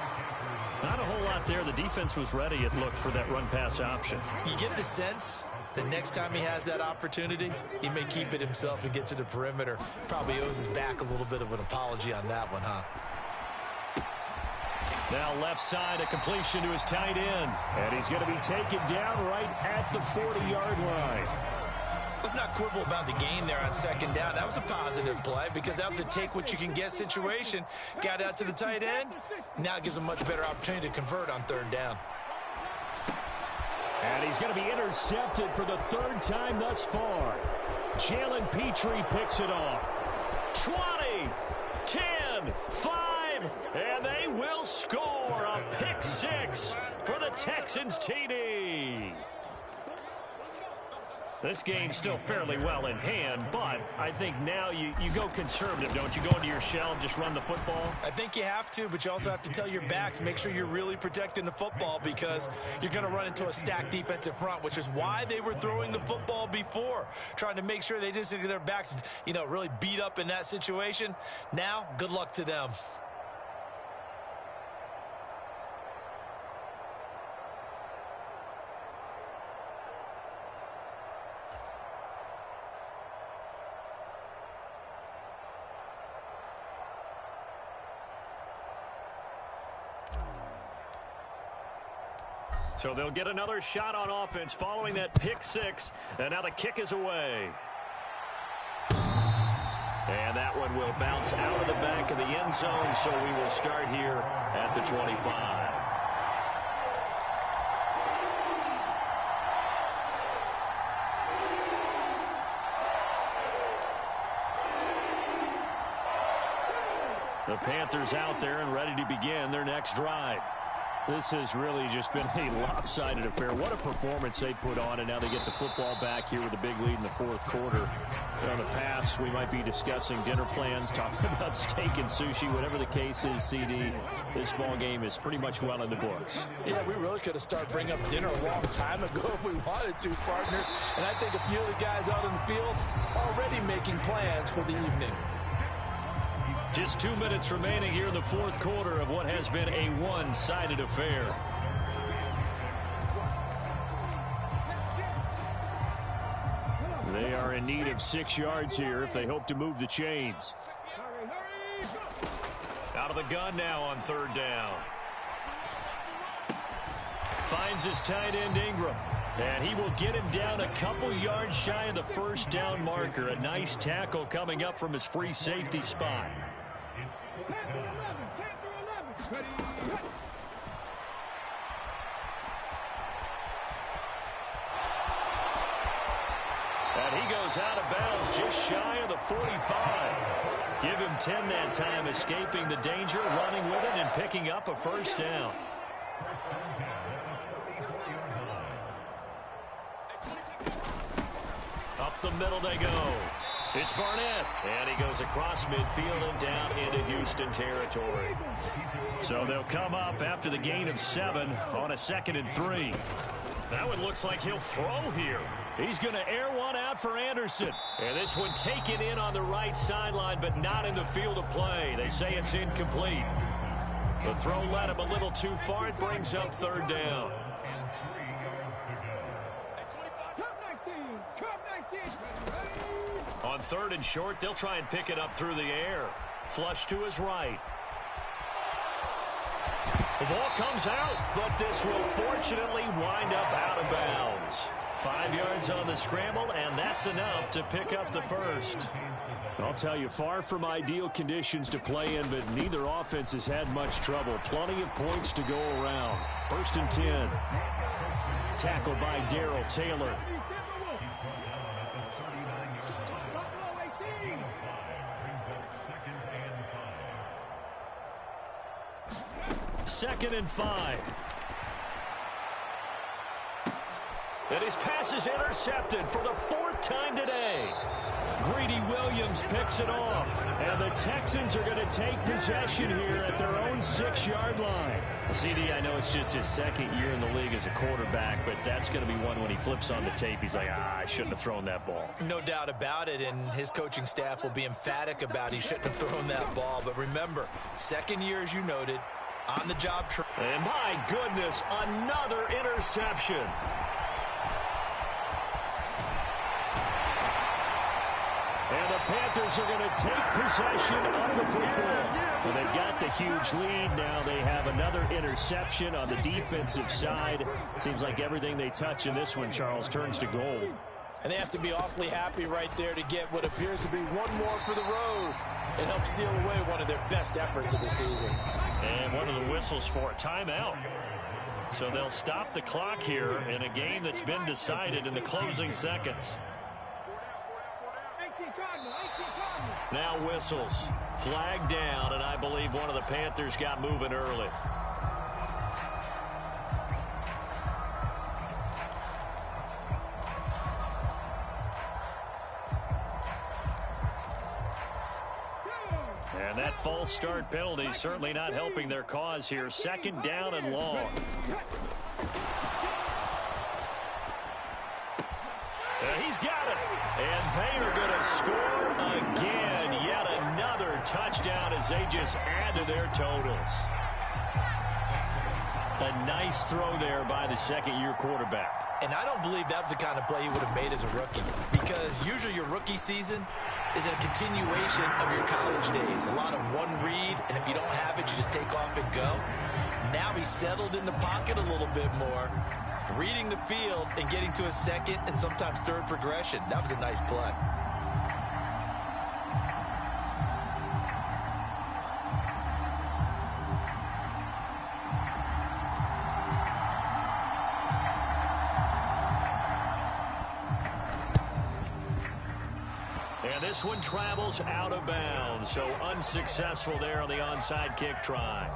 Not a whole lot there. The defense was ready, it looked, for that run-pass option. You get the sense that next time he has that opportunity, he may keep it himself and get to the perimeter. Probably owes his back a little bit of an apology on that one, huh? Now left side, a completion to his tight end. And he's going to be taken down right at the 40-yard line. Let's not quibble about the gain there on second down. That was a positive play because that was a take-what-you-can-get situation. Got out to the tight end. Now it gives him a much better opportunity to convert on third down. And he's going to be intercepted for the third time thus far. Jalen Petrie picks it off. 20, 10, 5, and they will score a pick six for the Texans TD. This game's still fairly well in hand, but I think now you go conservative, don't you? Go into your shell and just run the football? I think you have to, but you also have to tell your backs, make sure you're really protecting the football because you're going to run into a stacked defensive front, which is why they were throwing the football before, trying to make sure they just get their backs, really beat up in that situation. Now, good luck to them. So they'll get another shot on offense following that pick six. And now the kick is away. And that one will bounce out of the back of the end zone. So we will start here at the 25. The Panthers out there and ready to begin their next drive. This has really just been a lopsided affair. What a performance they put on, and now they get the football back here with a big lead in the fourth quarter. On the pass, we might be discussing dinner plans, talking about steak and sushi, whatever the case is, CD. This ball game is pretty much well in the books. Yeah, we really could have started bringing up dinner a long time ago if we wanted to, partner. And I think a few of the guys out in the field already making plans for the evening. Just 2 minutes remaining here in the fourth quarter of what has been a one-sided affair. They are in need of 6 yards here if they hope to move the chains. Out of the gun now on third down. Finds his tight end Ingram. And he will get him down a couple yards shy of the first down marker. A nice tackle coming up from his free safety spot. And he goes out of bounds just shy of the 45. Give him 10 that time, escaping the danger, running with it, and picking up a first down. Up the middle they go. It's Barnett, and he goes across midfield and down into Houston territory. So they'll come up after the gain of 7 on a 2nd and 3. That one looks like he'll throw here. He's going to air one out for Anderson. And this one taken in on the right sideline, but not in the field of play. They say it's incomplete. The throw led him a little too far. It brings up third down. On 3rd and short, they'll try and pick it up through the air. Flush to his right. The ball comes out, but this will fortunately wind up out of bounds. 5 yards on the scramble, and that's enough to pick up the first. I'll tell you, far from ideal conditions to play in, but neither offense has had much trouble. Plenty of points to go around. 1st and 10. Tackled by Darrell Taylor. Second and 5. And his pass is intercepted for the 4th time today. Greedy Williams picks it off. And the Texans are going to take possession here at their own 6-yard line. CD, I know it's just his 2nd year in the league as a quarterback, but that's going to be one when he flips on the tape. He's like, I shouldn't have thrown that ball. No doubt about it, and his coaching staff will be emphatic about he shouldn't have thrown that ball. But remember, 2nd year, as you noted, on the job. And my goodness, another interception. And the Panthers are going to take possession of the football. Well, they've got the huge lead. Now they have another interception on the defensive side. Seems like everything they touch in this one, Charles, turns to gold. And they have to be awfully happy right there to get what appears to be one more for the road. It helps seal away one of their best efforts of the season. And one of the whistles for a timeout. So they'll stop the clock here in a game that's been decided in the closing seconds. Now whistles. Flag down, and I believe one of the Panthers got moving early. And that false start penalty certainly not helping their cause here. Second down and long. He's got it. And they are going to score again. Yet another touchdown as they just add to their totals. A nice throw there by the second-year quarterback. And I don't believe that was the kind of play he would have made as a rookie, because usually your rookie season is a continuation of your college days. A lot of one read, and if you don't have it, you just take off and go. Now he's settled in the pocket a little bit more, reading the field and getting to a second and sometimes third progression. That was a nice play. And this one travels out of bounds, so unsuccessful there on the onside kick try.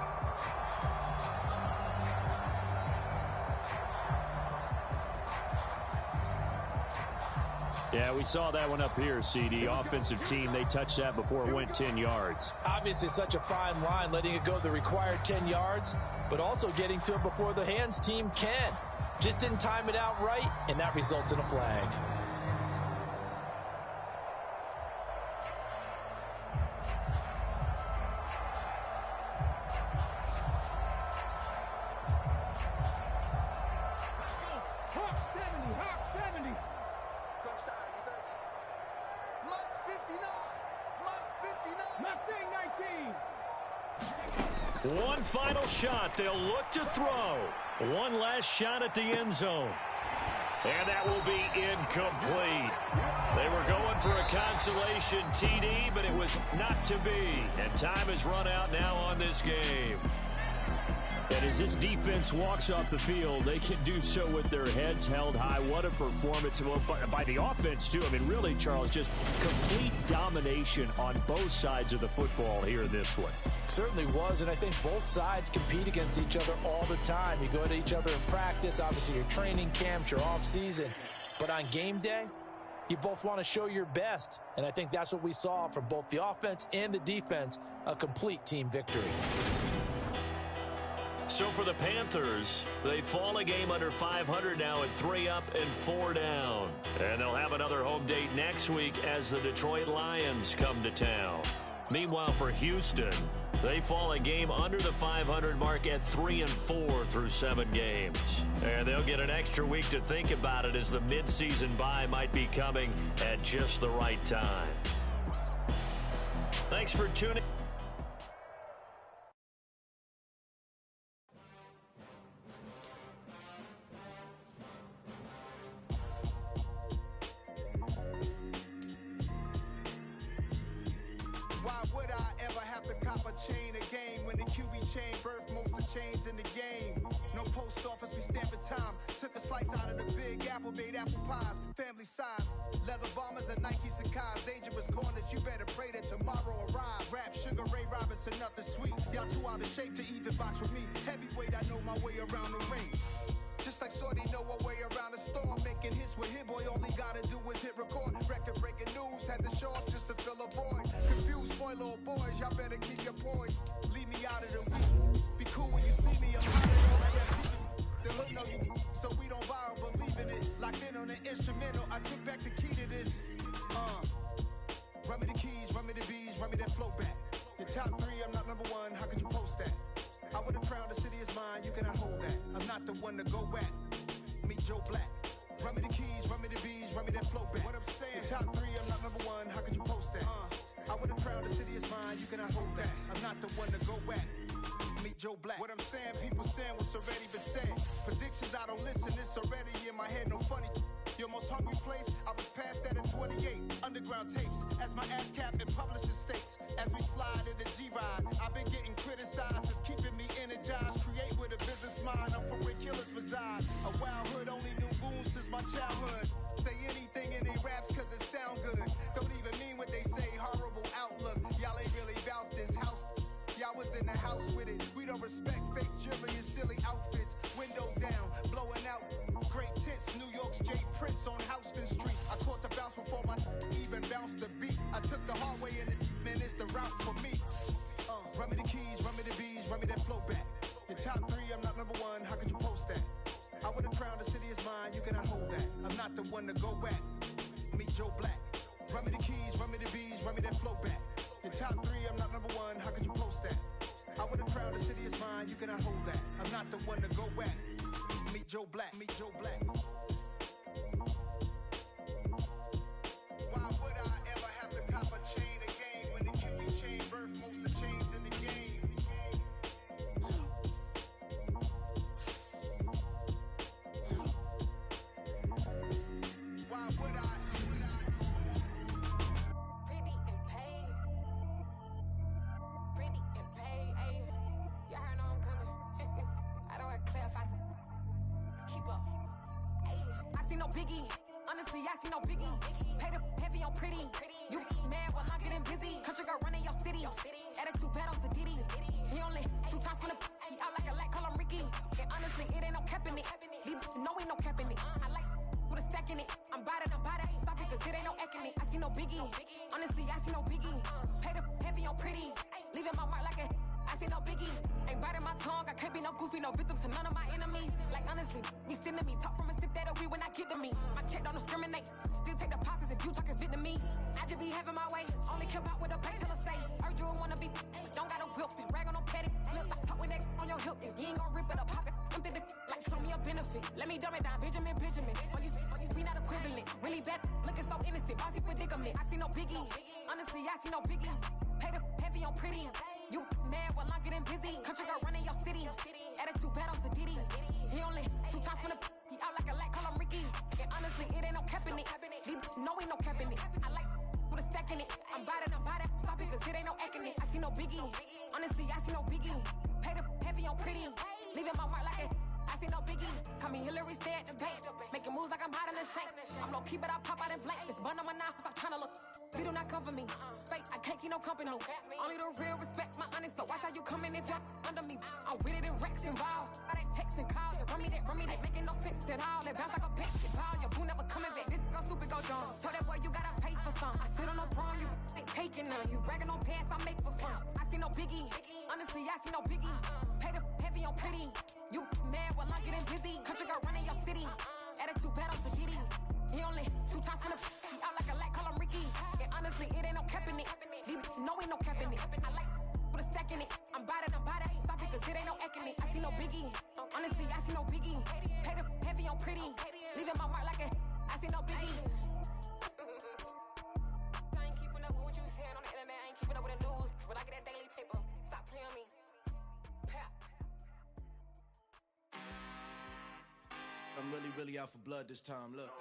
Yeah, we saw that one up here, CD. Offensive team, they touched that before it went 10 yards. Obviously such a fine line, letting it go the required 10 yards, but also getting to it before the hands team can. Just didn't time it out right, and that results in a flag. One final shot. They'll look to throw. One last shot at the end zone. And that will be incomplete. They were going for a consolation TD, but it was not to be. And time has run out now on this game. And as this defense walks off the field, they can do so with their heads held high. What a performance by the offense, too. I mean, really, Charles, just complete domination on both sides of the football here in this one. Certainly was, and I think both sides compete against each other all the time. You go to each other in practice, obviously your training camps, your off-season. But on game day, you both want to show your best. And I think that's what we saw from both the offense and the defense, a complete team victory. So for the Panthers, they fall a game under 500 now at 3 up and 4 down. And they'll have another home date next week as the Detroit Lions come to town. Meanwhile, for Houston, they fall a game under the 500 mark at 3 and 4 through 7 games. And they'll get an extra week to think about it as the midseason bye might be coming at just the right time. Thanks for tuning. Why would I ever have to cop a chain again when the QB chain birthed most of the chains in the game? No post office, we stamping time. Took a slice out of the big apple, made apple pies, family size. Leather bombers and Nike Sacai's. Dangerous corners, you better pray that tomorrow arrives. Rap Sugar Ray Robinson, nothing sweet. Y'all too out of shape to even box with me. Heavyweight, I know my way around the ring. Just like Shorty know her way around the storm. Making hits with Hit Boy, all he gotta do is hit record. Record breaking news, had to show up just to fill a void. Confused boy, little boys, y'all better keep your poise. Leave me out of the week. Be cool when you see me, I'm out of all that people. The hood know you, so we don't borrow, believe in it. Locked in on the instrumental, I took back the key to this. Run me the keys, run me the bees, run me that flow back. Your top 3, I'm not number 1, how could you post that? I would have crowned the city is mine, you cannot hold that. I'm not the one to go at. Meet Joe Black. Run me the keys, run me the bees, run me that flow back. What I'm saying, your top 3, I'm not number 1, how could you post that? I would have crowned the city is mine, you cannot hold that. I'm not the one to go at. Meet Joe Black. What I'm saying, people saying what's already been said. Predictions, I don't listen, it's already in my head, no funny. Your most hungry place, I was past that at 28. Underground tapes, as my ass cap in publishing states. As we slide in the G-Ride, I've been getting criticized, it's keeping me energized. Create with a business mind, I'm from where killers reside. A wild hood, only knew goons since my childhood. Say anything in they raps cause it sound good. Don't even mean what they say, horrible outlook. Y'all ain't really about this house. Y'all was in the house with it. We don't respect fake jewelry and silly outfits. Window down, blowing out great tits. New York's J. Prince on Houston Street. I caught the bounce before my even bounced the beat. I took the hard way in it, man, it's the route for me. Run me the keys, run me the bees, run me that flow back. Your top three, I'm not number one, how could you post that? I would have crowned the city is mine, you cannot hold that. I'm not the one to go at. Meet Joe Black. Run me the keys, run me the bees, run me that flow back. Your top three, I'm not number one, how could you post that? I would have crowned the city is mine, you cannot hold that. I'm not the one to go at. Meet Joe Black, meet Joe Black. Why would I ever have to cop a chain again when the QB chain birthed most of the chains in the game? Why would I? Biggie, honestly, I see no biggie. Pay the heavy on pretty. You mad while I'm getting busy. Country girl running your city. Attitude bad on Diddy. He only 2 times from the he out like a light, call him Ricky. And honestly, it ain't no cap in it. These no ain't no cap in it. I like with a stack in it. I'm bad it. Stop it, cause it ain't no eck in it. I see no biggie. Honestly, I see no biggie. Pay the heavy on pretty. Leaving my mark like a I see no biggie. Ain't biting my tongue. I can't be no goofy, no victim to none of my enemies. Like honestly, be sending me talk from a sip that we when I get to me. My check don't discriminate. Still take deposits if you talking Vietnamese. I just be having my way. Only come out with a pay till I say. Heard you wanna be, don't got a whip and rag on no petty. Flips, I talk with that on your hip. If you ain't gon' rip it up, pop it. Empty the like show me a benefit. Let me dumb it down, Benjamin. We not equivalent. Really bad, looking so innocent. Bossy predicament. I see no biggie. Honestly, I see no biggie. Pay the heavy on pretty. You mad while I'm getting busy. Country girl running your city. Attitude bad on Diddy. He only 2 times from the he out like a light, call him Ricky. And honestly, it ain't no cap in it. These no ain't no cap in it. I like with a stack in it. I'm bad it. Stop it, cause it ain't no eck in it. I see no biggie. Honestly, I see no biggie. Pay the heavy on pretty. Leaving my mark like it. I see no biggie. Call me Hillary, stay at the bank. Making moves like I'm hot in the shank. I'm low key, but I pop out in blank. This bun on my knife, stop trying to look. We do not come for me. Fake, I can't keep no company. Only the real respect my honest. So watch how you coming if you're under me. I'm with it in Rex involved. I that text and calls. Run me that, making no sense at all. They bounce like a basketball. Your boo never coming back. This go stupid, go dumb. Told that boy you gotta pay for some. I sit on no throne, you ain't taking none. You bragging on past, I make for fun. I see no biggie. Honestly, I see no biggie. Pay the heavy on pretty. You mad while I'm getting busy. Country girl running your city. Attitude bad on Diddy. He only 2 times from the he out like a light, call him Ricky. And honestly, it ain't no cap in it. These no ain't no cap in it. I like with a stack in it. I'm bad it. Stop it, cause it ain't no eck in it. I see no biggie. Honestly, I see no biggie. Pay the heavy on pretty. Leaving my mark like a I see no biggie. I ain't keeping up with what you saying on the internet. I ain't keeping up with the news. But I get that daily paper. Stop playing me. I'm really out for blood this time, look.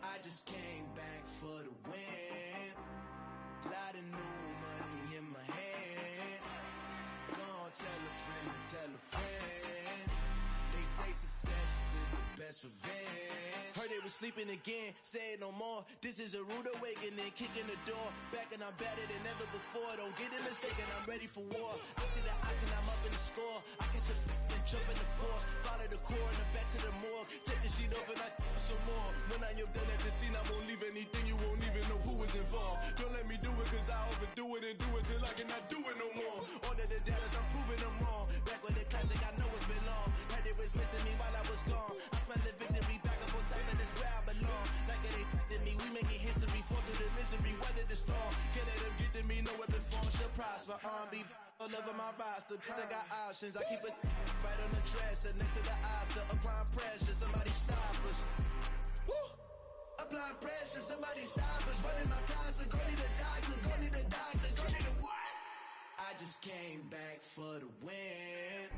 I just came back for the win. Lot of new money in my hand. Gonna tell a friend to tell a friend. They say success is the best revenge. Heard they was sleeping again, say it no more. This is a rude awakening, kicking the door. Back and I'm better than ever before. Don't get it mistaken, I'm ready for war. I see the option, I'm up in the score. I catch a and jump in the course. Follow the core and then back to the morgue. Take the sheet off and I some more. When I am done at the scene, I won't leave anything. You won't even know who was involved. Don't let me do it, cause I overdo it and do it till I cannot do it no more. All of the doubters, I'm proving them wrong. Back with the classic, I know it's been long. Heard it was missing me while I was gone. I smell the victory back up on top, and it's where I belong. Like it ain't to me, we making history. Fall through the misery, weather the storm. Can't let them get to me, no weapon form shall prosper. R&B all over my roster, I got options. I keep it right on the dresser, next to the Oscar. Applying pressure, somebody stop us. Woo! Up applying pressure. Somebody stop us, running my closet. Go need a doctor, go need a doctor, go need a what? I just came back for the win.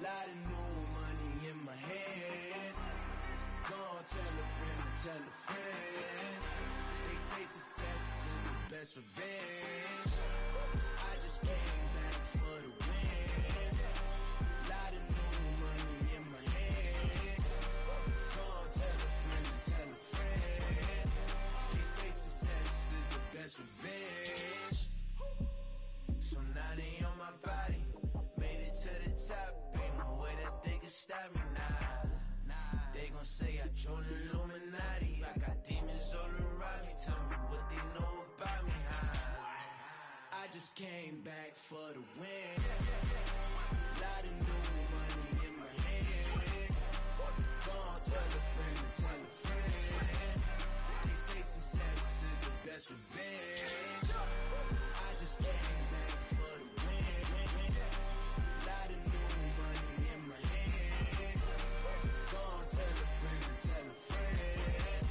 Lot of new money in my hand. Go on, tell a friend to tell a friend. They say success is the best revenge. I just came back for the win. Lot of new money in my hand. Go on, tell a friend to tell a friend. They say success is the best revenge. So now they on my body. Made it to the top. Ain't no way that they can stop me now. They gon' say I joined the Illuminati. I got demons all around me. Tell me what they know about me, huh? I just came back for the win. Lot of new money in my hand. Go on, tell a friend to tell a friend. They say success is the best revenge. I just came back for the win. Lot of new money in my hand. Go on, tell a friend to tell a friend.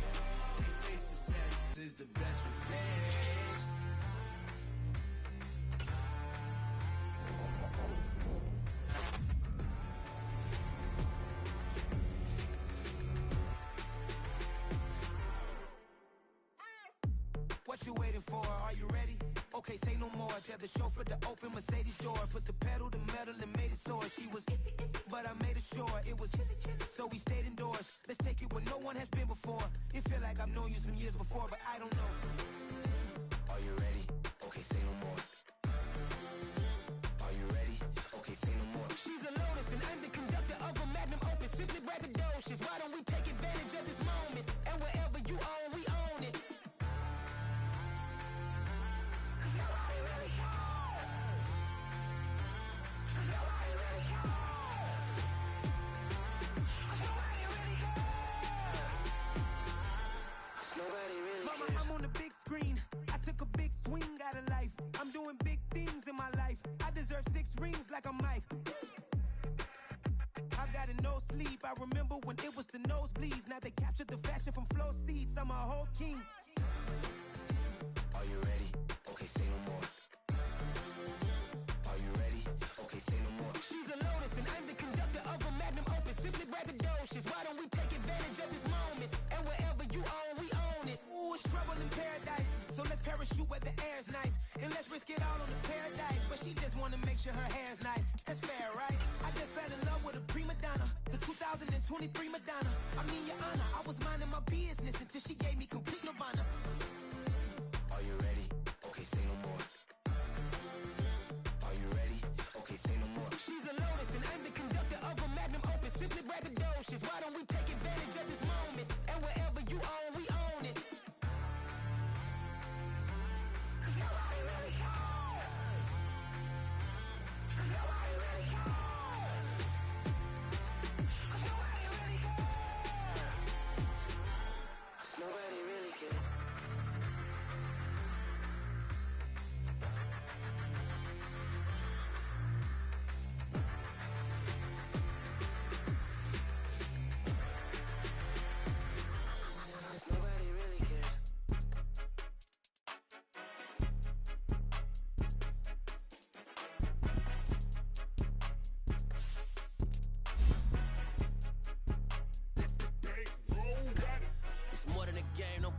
They say success is the best revenge. What you waiting for? Are you ready? Okay, say no more. Tell the chauffeur to open Mercedes door. Put the pedal to metal and made it soar. She was, but I made it sure it was. So we stayed indoors. Let's take it where no one has been before. It feel like I've known you some years before, but I don't know. Are you ready? Okay, say no more. Are you ready? Okay, say no more. She's a Lotus and I'm the conductor of a magnum opus. Simply braggadocious. Why don't we take advantage of this moment? And wherever you own, we own it. Mama, I'm on the big screen. I took a big swing out of life. I'm doing big things in my life. I deserve 6 rings like I'm Mike. I've got no sleep. I remember when it was the nosebleeds. Now they captured the fashion from flow seats. I'm a whole king. Are you ready? Okay, say no more. Are you ready? Okay, say no more. She's a Lotus and I'm the conductor of a magnum opus. Simply braggadocious. Why don't we take advantage of this moment? And wherever you own, we own it. Ooh, it's trouble in paradise. So let's parachute where the air's nice. And let's risk it all on the paradise. But she just wanna make sure her hair's nice. That's fair, right? I just fell in love with a prima donna. The 2023 Madonna. I mean, your honor, I was minding my business until she gave me complete nirvana. Are you ready? Okay, say no more. Are you ready? Okay, say no more. She's a Lotus and I'm the conductor of a magnum opus. Simply braggadocious. Why don't we take advantage of this moment? And wherever you own, we own it. Nobody really cares. Nobody really cares. It's more than a game, no